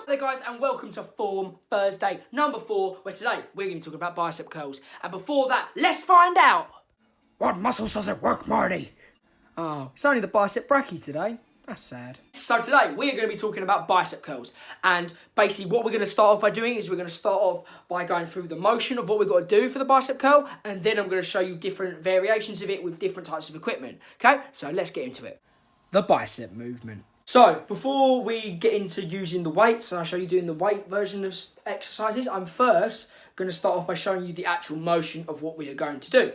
Hello guys and welcome to Form Thursday number 4, where today we're going to talk about bicep curls. And before that, let's find out. What muscles does it work, Marty? Oh, it's only the bicep brachii today. That's sad. So today we're going to be talking about bicep curls, and basically what we're going to start off by doing is we're going to start off by going through the motion of what we've got to do for the bicep curl, and then I'm going to show you different variations of it with different types of equipment. Okay, so let's get into it. The bicep movement. So, before we get into using the weights, and I'll show you doing the weight version of exercises, I'm first going to start off by showing you the actual motion of what we are going to do.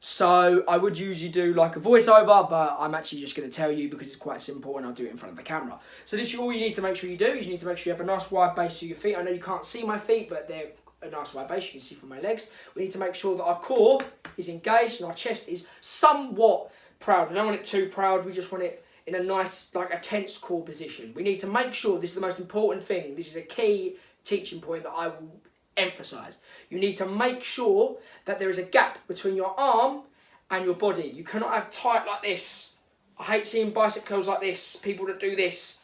So, I would usually do like a voiceover, but I'm actually just going to tell you because it's quite simple and I'll do it in front of the camera. So, literally all you need to make sure you do is you need to make sure you have a nice wide base to your feet. I know you can't see my feet, but they're a nice wide base. You can see from my legs. We need to make sure that our core is engaged and our chest is somewhat proud. We don't want it too proud, we just want it in a nice, like a tense core position. We need to make sure, this is the most important thing, this is a key teaching point that I will emphasise. You need to make sure that there is a gap between your arm and your body. You cannot have tight like this. I hate seeing bicep curls like this, people that do this.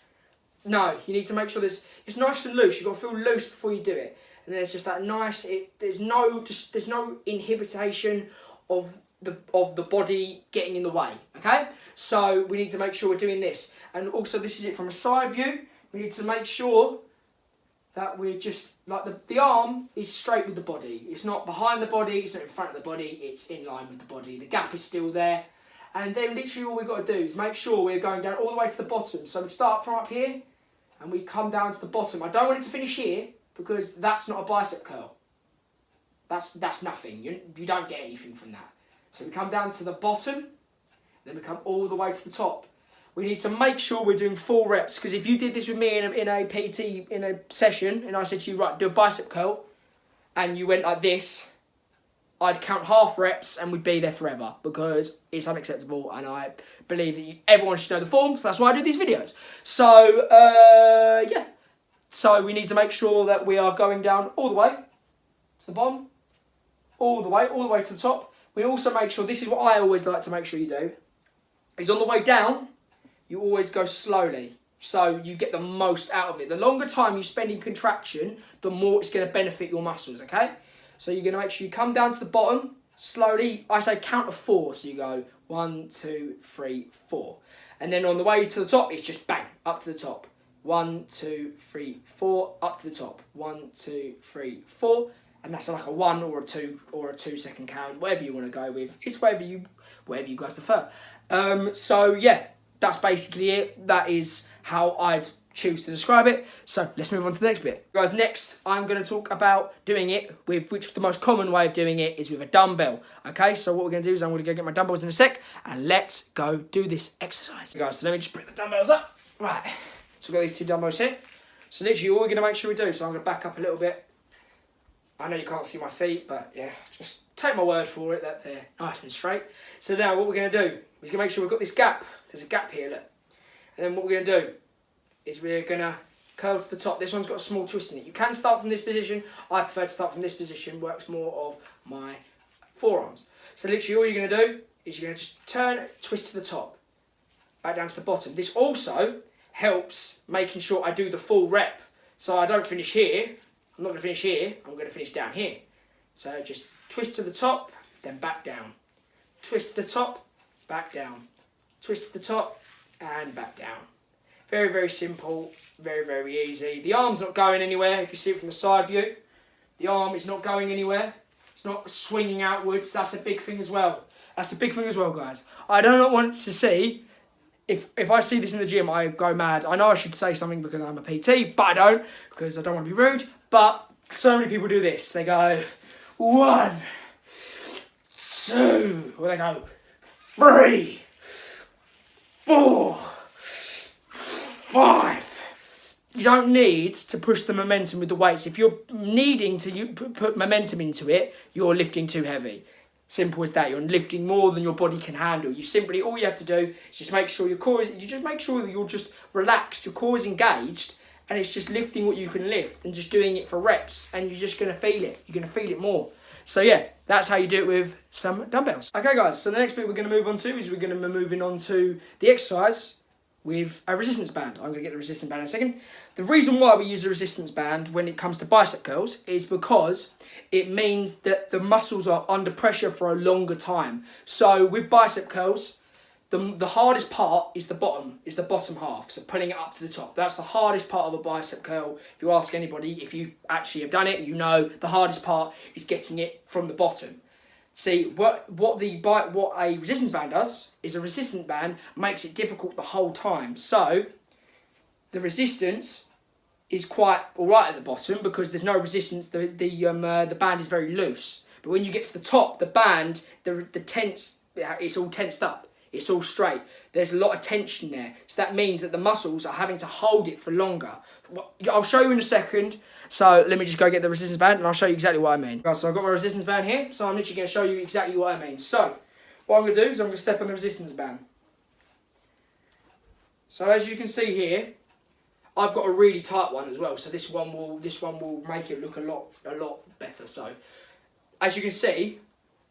No, you need to make sure it's nice and loose. You've got to feel loose before you do it. And there's just that nice, there's no inhibition of the body getting in the way, okay? So we need to make sure we're doing this. And also this is it from a side view. We need to make sure that we're just, like the arm is straight with the body. It's not behind the body, it's not in front of the body, it's in line with the body. The gap is still there. And then literally all we've got to do is make sure we're going down all the way to the bottom. So we start from up here and we come down to the bottom. I don't want it to finish here because that's not a bicep curl. That's nothing. You don't get anything from that. So we come down to the bottom, then we come all the way to the top. We need to make sure we're doing 4 reps, because if you did this with me in a PT, in a session, and I said to you, right, do a bicep curl, and you went like this, I'd count half reps and we'd be there forever, because it's unacceptable, and I believe that everyone should know the form, so that's why I do these videos. So, yeah. So we need to make sure that we are going down all the way to the bottom, all the way to the top. We also make sure, this is what I always like to make sure you do, is on the way down, you always go slowly, so you get the most out of it. The longer time you spend in contraction, the more it's going to benefit your muscles, okay? So you're going to make sure you come down to the bottom, slowly, I say count to 4, so you go 1, 2, 3, 4. And then on the way to the top, it's just bang, up to the top. 1, 2, 3, 4, up to the top. 1, 2, 3, 4. And that's like a 1 or a 2 or a 2 second count, whatever you want to go with. It's whatever you guys prefer. So yeah, that's basically it. That is how I'd choose to describe it. So let's move on to the next bit. Guys, next I'm going to talk about doing it with, which the most common way of doing it is with a dumbbell. Okay, so what we're going to do is I'm going to go get my dumbbells in a sec, and let's go do this exercise. Guys, so let me just bring the dumbbells up. Right, so we've got these 2 dumbbells here. So literally all we're going to make sure we do, so I'm going to back up a little bit. I know you can't see my feet, but yeah, just take my word for it that they're nice and straight. So now what we're going to do is going to make sure we've got this gap. There's a gap here, look. And then what we're going to do is we're going to curl to the top. This one's got a small twist in it. You can start from this position. I prefer to start from this position. Works more of my forearms. So literally all you're going to do is you're going to just turn, twist to the top, back down to the bottom. This also helps making sure I do the full rep. So I don't finish here. I'm not going to finish here, I'm going to finish down here. So just twist to the top, then back down. Twist to the top, back down. Twist to the top, and back down. Very, very simple, very, very easy. The arm's not going anywhere, if you see it from the side view. The arm is not going anywhere. It's not swinging outwards, that's a big thing as well. That's a big thing as well, guys. I do not want to see, if I see this in the gym, I go mad. I know I should say something because I'm a PT, but I don't, because I don't want to be rude. But so many people do this. They go 1, 2, or they go 3, 4, 5. You don't need to push the momentum with the weights. If you're needing to put momentum into it, you're lifting too heavy. Simple as that. You're lifting more than your body can handle. All you have to do is just make sure your core, make sure that you're just relaxed, your core is engaged, and it's just lifting what you can lift and just doing it for reps, and you're just going to feel it. You're going to feel it more. So yeah, that's how you do it with some dumbbells. Okay guys, so the next bit we're going to move on to is we're going to be moving on to the exercise with a resistance band. I'm going to get the resistance band in a second. The reason why we use a resistance band when it comes to bicep curls is because it means that the muscles are under pressure for a longer time. So with bicep curls, the hardest part is the bottom half, so pulling it up to the top. That's the hardest part of a bicep curl. If you ask anybody, if you actually have done it, you know the hardest part is getting it from the bottom. See, what a resistance band does is a resistance band makes it difficult the whole time. So the resistance is quite alright at the bottom because there's no resistance. The band is very loose. But when you get to the top, the band, it's all tensed up. It's all straight. There's a lot of tension there. So that means that the muscles are having to hold it for longer. I'll show you in a second. So let me just go get the resistance band and I'll show you exactly what I mean. Right, so I've got my resistance band here. So I'm literally going to show you exactly what I mean. So what I'm going to do is I'm going to step on the resistance band. So as you can see here, I've got a really tight one as well. So this one will make it look a lot better. So as you can see,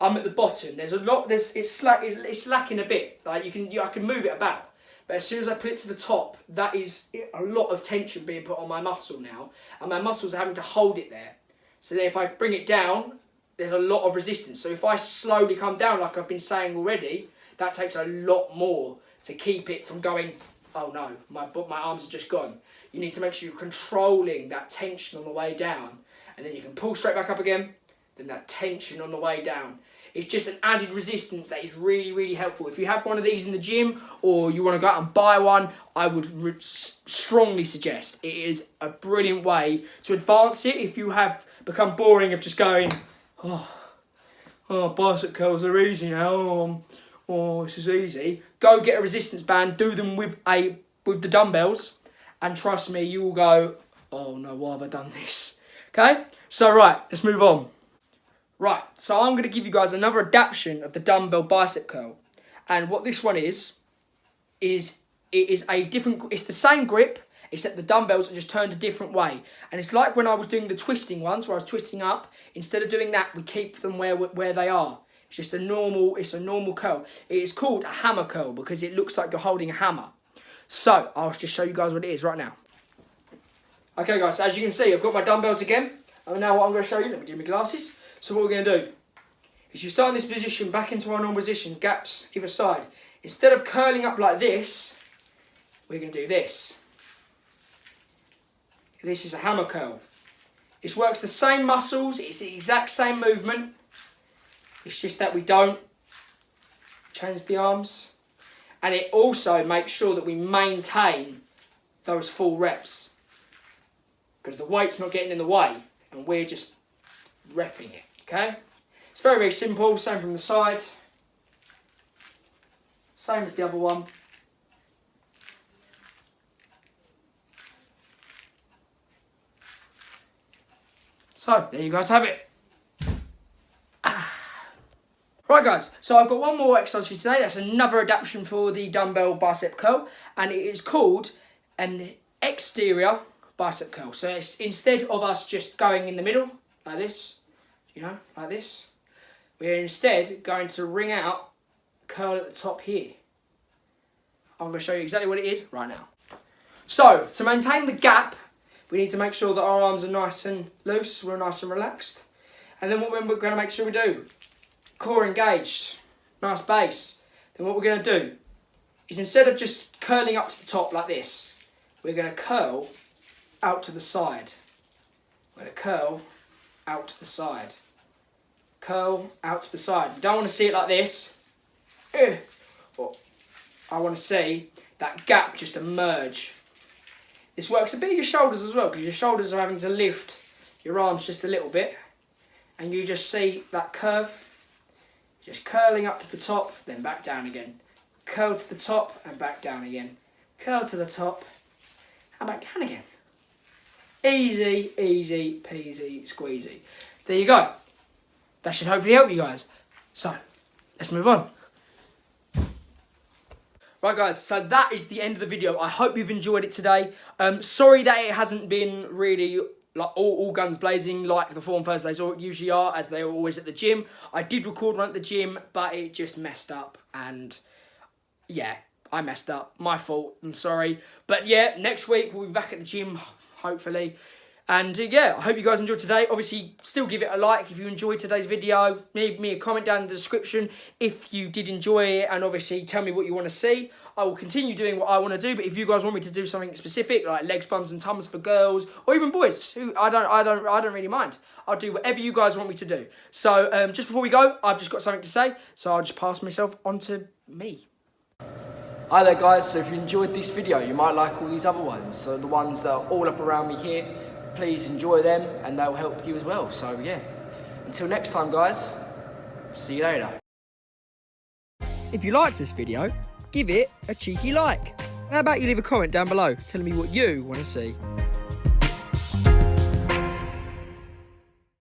I'm at the bottom. There's a lot. It's lacking a bit. Like I can move it about, but as soon as I put it to the top, that is a lot of tension being put on my muscle now, and my muscles are having to hold it there. So then if I bring it down, there's a lot of resistance. So if I slowly come down, like I've been saying already, that takes a lot more to keep it from going. Oh no, my arms are just gone. You need to make sure you're controlling that tension on the way down, and then you can pull straight back up again. Then that tension on the way down. It's just an added resistance that is really, really helpful. If you have one of these in the gym or you want to go out and buy one, I would strongly suggest. It is a brilliant way to advance it if you have become boring of just going, bicep curls are easy now. This is easy. Go get a resistance band, do them with the dumbbells, and trust me, you will go, oh no, why have I done this? Okay, so right, let's move on. Right, so I'm going to give you guys another adaptation of the dumbbell bicep curl. And what this one is it's the same grip, except the dumbbells are just turned a different way. And it's like when I was doing the twisting ones, where I was twisting up, instead of doing that, we keep them where they are. It's just a normal curl. It is called a hammer curl because it looks like you're holding a hammer. So, I'll just show you guys what it is right now. Okay guys, so as you can see, I've got my dumbbells again. And now what I'm going to show you, let me do my glasses. So what we're going to do is you start in this position, back into our normal position, gaps either side. Instead of curling up like this, we're going to do this. This is a hammer curl. This works the same muscles, it's the exact same movement. It's just that we don't change the arms. And it also makes sure that we maintain those full reps. Because the weight's not getting in the way and we're just repping it. Okay, it's very, very simple, same from the side, same as the other one. So, there you guys have it. Right guys, so I've got one more exercise for you today. That's another adaptation for the dumbbell bicep curl, and it is called an exterior bicep curl. So it's instead of us just going in the middle, like this, like this, we're instead going to ring out, curl at the top here. I'm going to show you exactly what it is right now. So, to maintain the gap, we need to make sure that our arms are nice and loose, we're nice and relaxed. And then what we're going to make sure we do, core engaged, nice base. Then what we're going to do is instead of just curling up to the top like this, we're going to curl out to the side. We're going to curl out to the side. Curl out to the side. You don't want to see it like this. Well, I want to see that gap just emerge. This works a bit of your shoulders as well, because your shoulders are having to lift your arms just a little bit. And you just see that curve, just curling up to the top, then back down again. Curl to the top and back down again. Curl to the top and back down again. Easy, easy, peasy, squeezy. There you go. That should hopefully help you guys. So, let's move on. Right guys, so that is the end of the video. I hope you've enjoyed it today. Sorry that it hasn't been really like all guns blazing like the Form Thursdays usually are, as they are always at the gym. I did record one at the gym, but it just messed up, and yeah, I messed up. My fault. I'm sorry. But yeah, next week we'll be back at the gym, hopefully. And yeah, I hope you guys enjoyed today. Obviously, still give it a like if you enjoyed today's video. Leave me a comment down in the description if you did enjoy it. And obviously, tell me what you want to see. I will continue doing what I want to do. But if you guys want me to do something specific, like legs, bums and tums for girls, or even boys, I don't really mind. I'll do whatever you guys want me to do. So just before we go, I've just got something to say. So I'll just pass myself on to me. Hi there guys, so if you enjoyed this video, you might like all these other ones. So the ones that are all up around me here, please enjoy them and they'll help you as well. So yeah, until next time guys, see you later. If you liked this video, give it a cheeky like. How about you leave a comment down below telling me what you want to see.